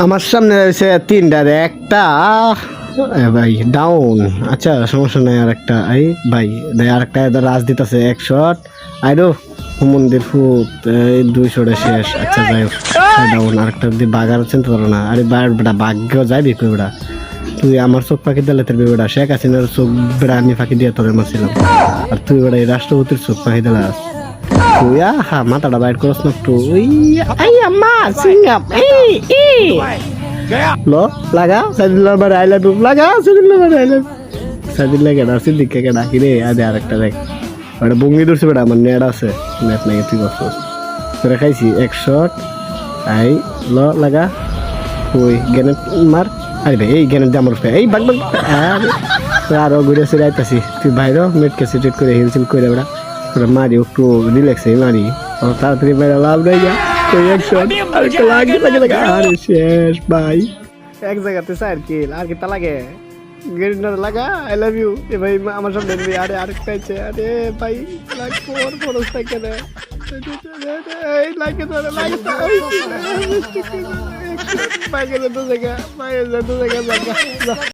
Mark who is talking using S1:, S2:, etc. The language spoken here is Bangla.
S1: আমার সামনে রয়েছে তিনটা একটা ভাই ডাউন। আচ্ছা সমস্যা নাই, আর একটা এই ভাই আর একটা রাজ দিতেছে 1 শট আইরো মন্দির ফুট এই 2 শটে শেষ। আচ্ছা যাই হোক ডাউন। আর একটা যদি বাগার চিনতে পারো না, আরে বেটা ভাগ্য যাইবি কই বেটা, তুই আমার চোখ ফাঁকি দিলে তোর বেটা শেখ হাসিনার চোখ বেড়া আমি ফাঁকি দিয়ে তোরে মারছিলাম, আর তুই বেটা এই রাষ্ট্রপতির চোখ ফাঁকি দিলাস। তুই আহা মাথাটা বাইর করস না একটু। এই আম্মা সিঙ্গাপ এই এই লো লাগা সাদিল্লার বারে আই লাভ ইউ লাগা সাদিল্লার বারে আই লাভ সাদিল্লা কেডা সিদ্দিককে কেডা কি রে আদে আরেকটা দেখ ওটা বঙ্গি ধরছে বেটা আমার নেট আছে নেট নাই তুই বসস তোরা খাইছি 1 শট আই লো লাগা ওই গ্যানেট মার। আরে ভাই এই গ্যানেট দিয়ে আমার এই বাগ বাগ আরে আরো ঘুরে ফিরে আইতাছি তুই বাইরে মেটকে সিটেট করে হিলসিল করে বেটা তোরা মারি একটু রিল্যাক্সে মারি তাড়াতাড়ি বাইরে লাভ নাই যা কই 1 শট আরেকটা লাগে লাগে লাগে আরে শেষ ভাই এক জায়গাতে স্যার কিল আর কি তা লাগে গেরিনার লাগা আই লাভ ইউ এ ভাই আমার সামনে আরে আরেকটা আছে আরে ভাই লাগ ফোর ফোরস থাকে না এই লাগে তো লাগে তো ভাই গেলে তো জায়গা ভাই গেলে তো জায়গা